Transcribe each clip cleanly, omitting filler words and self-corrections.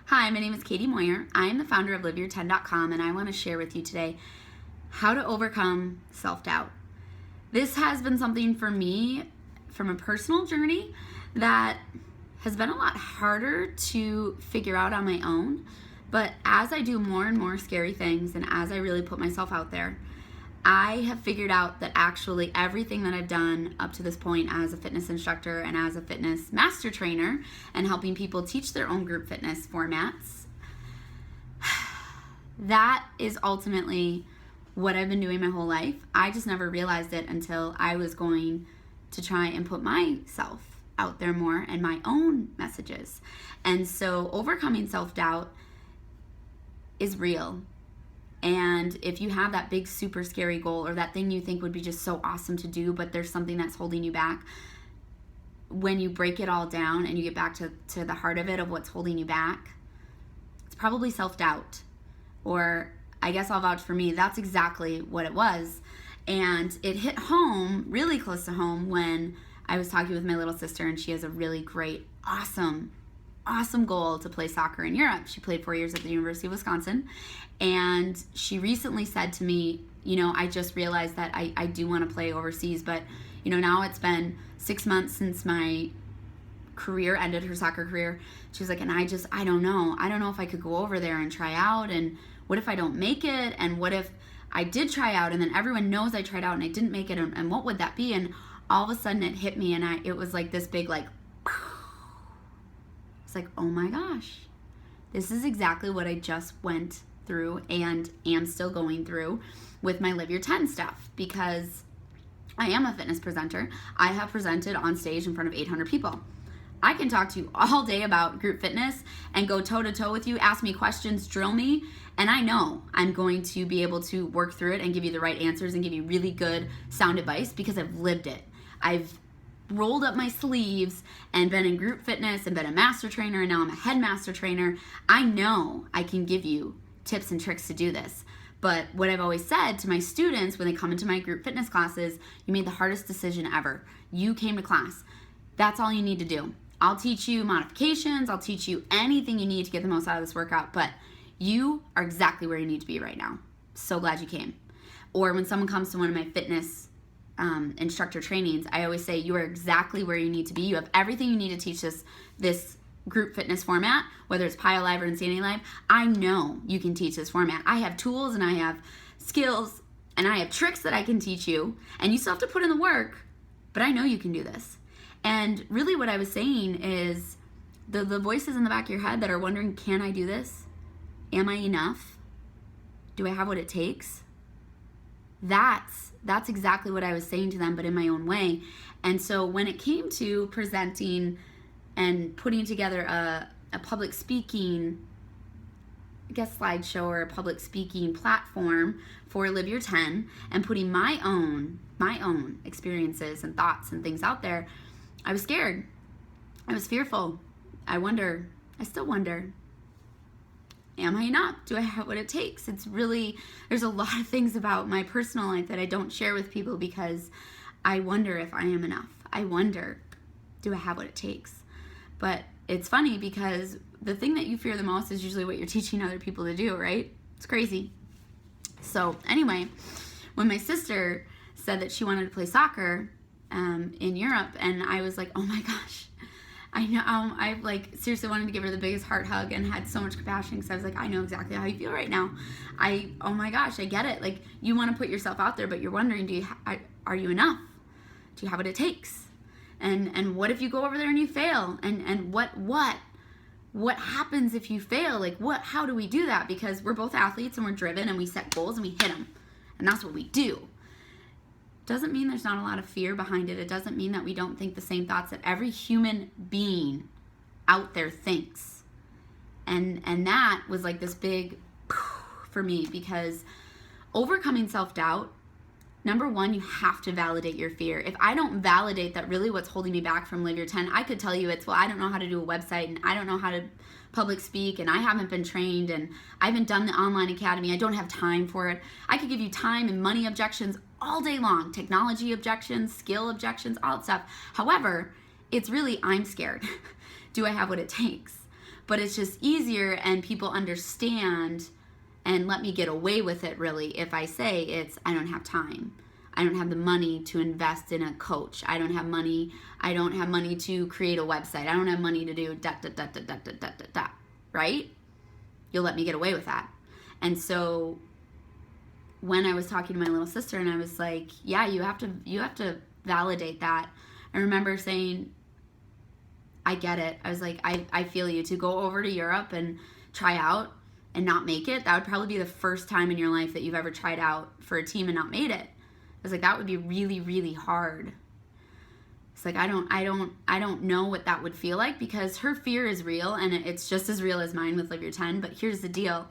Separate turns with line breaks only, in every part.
Hi, my name is Katie Moyer. I am the founder of LiveYour10.com, and I want to share with you today how to overcome self-doubt. This has been something for me from a personal journey that has been a lot harder to figure out on my own, but as I do more and more scary things and as I really put myself out there, I have figured out that actually everything that I've done up to this point as a fitness instructor and as a fitness master trainer and helping people teach their own group fitness formats, that is ultimately what I've been doing my whole life. I just never realized it until I was going to try and put myself out there more and my own messages. And so overcoming self-doubt is real. And if you have that big, super scary goal or that thing you think would be just so awesome to do, but there's something that's holding you back, when you break it all down and you get back to the heart of it, of what's holding you back, it's probably self-doubt. Or I guess I'll vouch for me, that's exactly what it was. And it hit home, really close to home, when I was talking with my little sister, and she has a really great, awesome goal to play soccer in Europe. She played 4 years at the University of Wisconsin, and she recently said to me, I just realized that I do want to play overseas, but now it's been 6 months since my career ended, her soccer career. She was like, and I don't know if I could go over there and try out, and what if I don't make it, and what if I did try out and then everyone knows I tried out and I didn't make it, and what would that be? And all of a sudden it hit me, and it was like this big, it's like, oh my gosh, this is exactly what I just went through and am still going through with my Live Your 10 stuff, because I am a fitness presenter. I have presented on stage in front of 800 people. I can talk to you all day about group fitness and go toe-to-toe with you, ask me questions, drill me, and I know I'm going to be able to work through it and give you the right answers and give you really good sound advice because I've lived it. I've rolled up my sleeves and been in group fitness and been a master trainer, and now I'm a head master trainer. I know I can give you tips and tricks to do this. But what I've always said to my students when they come into my group fitness classes, you made the hardest decision ever. You came to class. That's all you need to do. I'll teach you modifications. I'll teach you anything you need to get the most out of this workout, but you are exactly where you need to be right now. So glad you came. Or when someone comes to one of my fitness instructor trainings, I always say you are exactly where you need to be. You have everything you need to teach this group fitness format, whether it's Pi Alive or Insanity Live. I know you can teach this format. I have tools and I have skills and I have tricks that I can teach you, and you still have to put in the work, but I know you can do this. And really what I was saying is the voices in the back of your head that are wondering, can I do this? Am I enough? Do I have what it takes? That's exactly what I was saying to them, but in my own way. And so when it came to presenting and putting together a public speaking, I guess, slideshow or a public speaking platform for Live Your 10 and putting my own experiences and thoughts and things out there, I was scared. I was fearful. I still wonder, am I enough? Do I have what it takes? It's really, there's a lot of things about my personal life that I don't share with people because I wonder if I am enough. I wonder, do I have what it takes? But it's funny because the thing that you fear the most is usually what you're teaching other people to do, right? It's crazy. So anyway, when my sister said that she wanted to play soccer in Europe, and I was like, oh my gosh, I know, I seriously wanted to give her the biggest heart hug and had so much compassion because I was like, I know exactly how you feel right now. Oh my gosh, I get it. Like, you want to put yourself out there, but you're wondering, are you enough? Do you have what it takes? And what if you go over there and you fail? And what happens if you fail? How do we do that? Because we're both athletes and we're driven and we set goals and we hit them. And that's what we do. Doesn't mean there's not a lot of fear behind it. It doesn't mean that we don't think the same thoughts that every human being out there thinks. And that was like this big for me, because overcoming self-doubt, number one, you have to validate your fear. If I don't validate that really what's holding me back from Live Your 10, I could tell you I don't know how to do a website, and I don't know how to public speak, and I haven't been trained, and I haven't done the online academy. I don't have time for it. I could give you time and money objections all day long, technology objections, skill objections, all that stuff. However, it's really, I'm scared. Do I have what it takes? but it's just easier and people understand and let me get away with it really if I say I don't have time. I don't have the money to invest in a coach. I don't have money to create a website. I don't have money to do right? You'll let me get away with that. And so when I was talking to my little sister and I was like, yeah, you have to validate that. I remember saying, I get it. I was like, I feel you. To go over to Europe and try out and not make it, that would probably be the first time in your life that you've ever tried out for a team and not made it. I was like, that would be really, really hard. It's like, I don't know what that would feel like, because her fear is real and it's just as real as mine with Live Your 10. But here's the deal.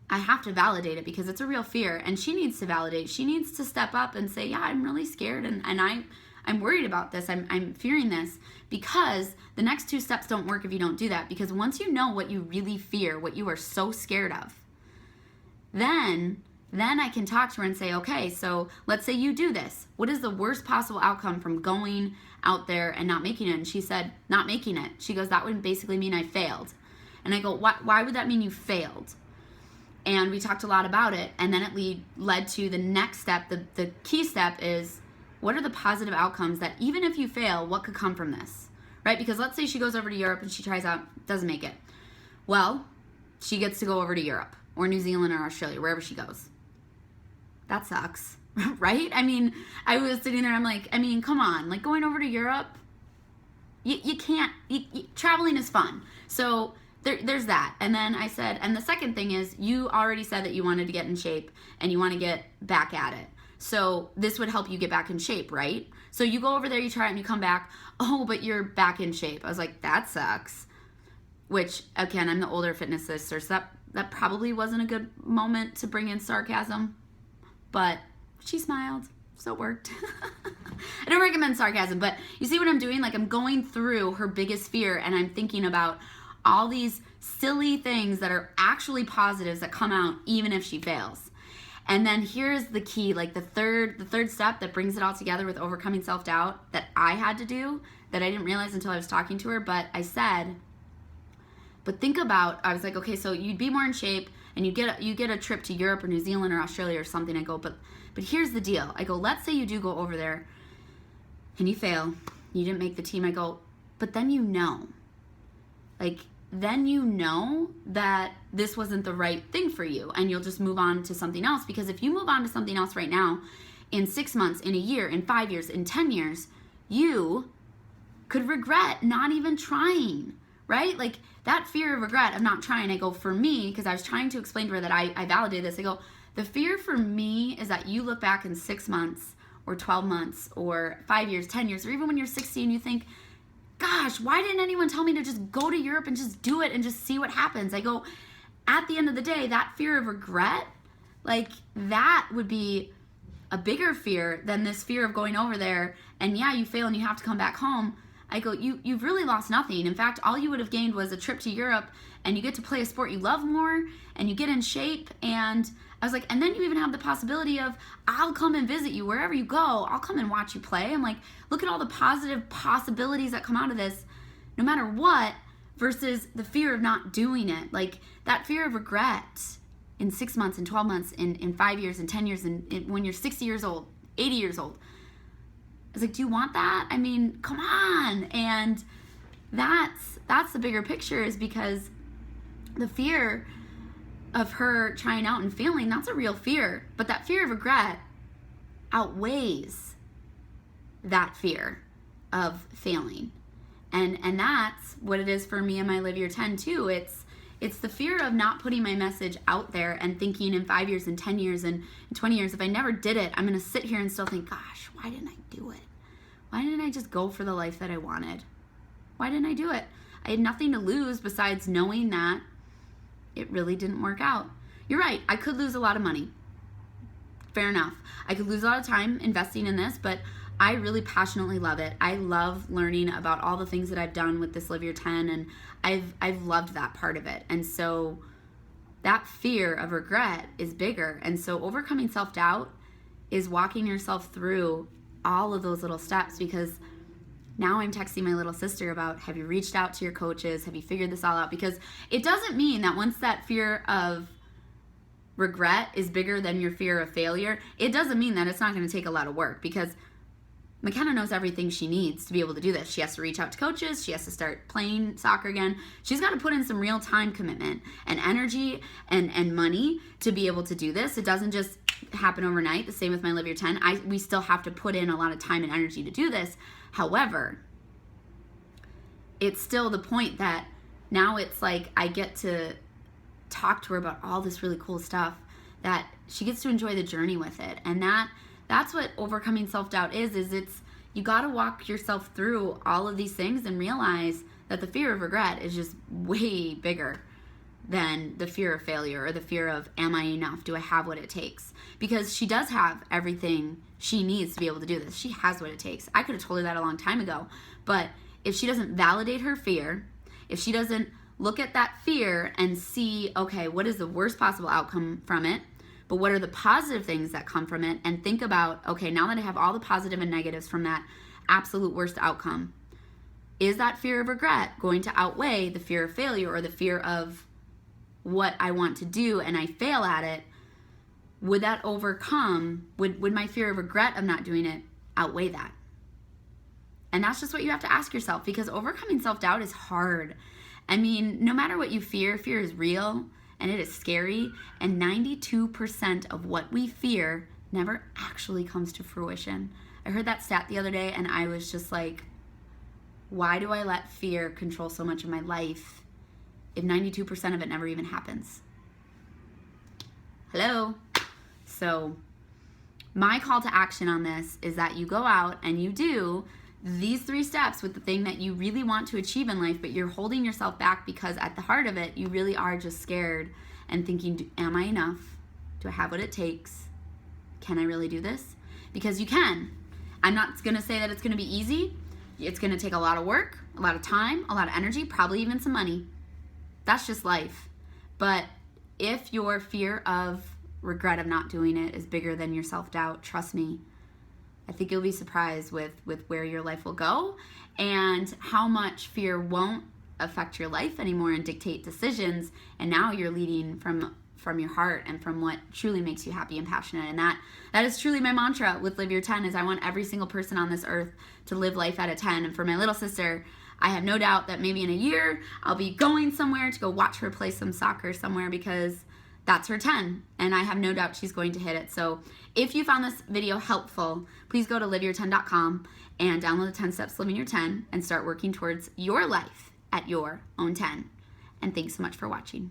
I have to validate it because it's a real fear, and she needs to validate. She needs to step up and say, yeah, I'm really scared and I'm worried about this. I'm fearing this, because the next two steps don't work if you don't do that. Because once you know what you really fear, what you are so scared of, then I can talk to her and say, okay, so let's say you do this. What is the worst possible outcome from going out there and not making it? And she said, not making it. She goes, that would basically mean I failed. And I go, why would that mean you failed? And we talked a lot about it. And then it led to the next step. The key step is, what are the positive outcomes that even if you fail, what could come from this, right? Because let's say she goes over to Europe and she tries out, doesn't make it. Well, she gets to go over to Europe or New Zealand or Australia, wherever she goes. That sucks, right? I mean, I was sitting there, I'm like, come on, like going over to Europe, you can't, traveling is fun. So there's that. And then I said, and the second thing is, you already said that you wanted to get in shape and you want to get back at it. So this would help you get back in shape, right? So you go over there, you try it, and you come back, oh, but you're back in shape. I was like, that sucks. Which, again, I'm the older fitness sister, so that probably wasn't a good moment to bring in sarcasm. But she smiled, so it worked. I don't recommend sarcasm, but you see what I'm doing? Like, I'm going through her biggest fear, and I'm thinking about all these silly things that are actually positives that come out even if she fails. And then here's the key, like the third step that brings it all together with overcoming self-doubt that I had to do, that I didn't realize until I was talking to her. But I said, but think about, I was like, okay, so you'd be more in shape and you get a trip to Europe or New Zealand or Australia or something. I go, but here's the deal. I go, let's say you do go over there and you fail, you didn't make the team. I go, but then then you know that this wasn't the right thing for you, and you'll just move on to something else. Because if you move on to something else right now, in 6 months, in a year, in 5 years, in 10 years, you could regret not even trying, right? Like that fear of regret of not trying. I go, for me, because I was trying to explain to her that I validated this. I go, the fear for me is that you look back in 6 months or 12 months or 5 years, 10 years, or even when you're 60 and you think, gosh, why didn't anyone tell me to just go to Europe and just do it and just see what happens? I go, at the end of the day, that fear of regret, like that would be a bigger fear than this fear of going over there and yeah, you fail and you have to come back home. I go, you've really lost nothing. In fact, all you would have gained was a trip to Europe, and you get to play a sport you love more, and you get in shape. And I was like, and then you even have the possibility of, I'll come and visit you wherever you go. I'll come and watch you play. I'm like, look at all the positive possibilities that come out of this, no matter what, versus the fear of not doing it. Like that fear of regret in 6 months, in 12 months, in 5 years, in 10 years, and when you're 60 years old, 80 years old. I was like, do you want that? I mean, come on. And that's the bigger picture, is because the fear of her trying out and failing, that's a real fear. But that fear of regret outweighs that fear of failing. And that's what it is for me and my Live Your 10 too. It's the fear of not putting my message out there and thinking in 5 years and 10 years and 20 years, if I never did it, I'm going to sit here and still think, gosh, why didn't I do it? Why didn't I just go for the life that I wanted? Why didn't I do it? I had nothing to lose besides knowing that it really didn't work out. You're right. I could lose a lot of money. Fair enough. I could lose a lot of time investing in this, but I really passionately love it. I love learning about all the things that I've done with this Live Your 10, and I've loved that part of it. And so that fear of regret is bigger. And so overcoming self-doubt is walking yourself through all of those little steps, because now I'm texting my little sister about, have you reached out to your coaches? Have you figured this all out? Because it doesn't mean that once that fear of regret is bigger than your fear of failure, it doesn't mean that it's not going to take a lot of work, because McKenna knows everything she needs to be able to do this. She has to reach out to coaches. She has to start playing soccer again. She's got to put in some real time commitment and energy and money to be able to do this. It doesn't just happen overnight. The same with my Live Your 10. We still have to put in a lot of time and energy to do this. However, it's still the point that now it's like I get to talk to her about all this really cool stuff, that she gets to enjoy the journey with it. And that's what overcoming self-doubt is it's, you got to walk yourself through all of these things and realize that the fear of regret is just way bigger than the fear of failure or the fear of, am I enough? Do I have what it takes? Because she does have everything she needs to be able to do this. She has what it takes. I could have told her that a long time ago. But if she doesn't validate her fear, if she doesn't look at that fear and see, okay, what is the worst possible outcome from it? But what are the positive things that come from it? And think about, okay, now that I have all the positive and negatives from that absolute worst outcome, is that fear of regret going to outweigh the fear of failure or the fear of what I want to do and I fail at it? Would that overcome, would my fear of regret of not doing it outweigh that? And that's just what you have to ask yourself, because overcoming self-doubt is hard. I mean, no matter what you fear is real. And it is scary, and 92% of what we fear never actually comes to fruition. I heard that stat the other day, and I was just like, why do I let fear control so much of my life if 92% of it never even happens? Hello? So my call to action on this is that you go out and you do these 3 steps with the thing that you really want to achieve in life, but you're holding yourself back because at the heart of it, you really are just scared and thinking, am I enough? Do I have what it takes? Can I really do this? Because you can. I'm not going to say that it's going to be easy. It's going to take a lot of work, a lot of time, a lot of energy, probably even some money. That's just life. But if your fear of regret of not doing it is bigger than your self-doubt, trust me, I think you'll be surprised with where your life will go and how much fear won't affect your life anymore and dictate decisions. And now you're leading from your heart and from what truly makes you happy and passionate. And that is truly my mantra with Live Your 10, is I want every single person on this earth to live life at a 10. And for my little sister, I have no doubt that maybe in a year I'll be going somewhere to go watch her play some soccer somewhere, because that's her 10, and I have no doubt she's going to hit it. So if you found this video helpful, please go to liveyour10.com and download the 10 Steps to Living Your 10 and start working towards your life at your own 10. And thanks so much for watching.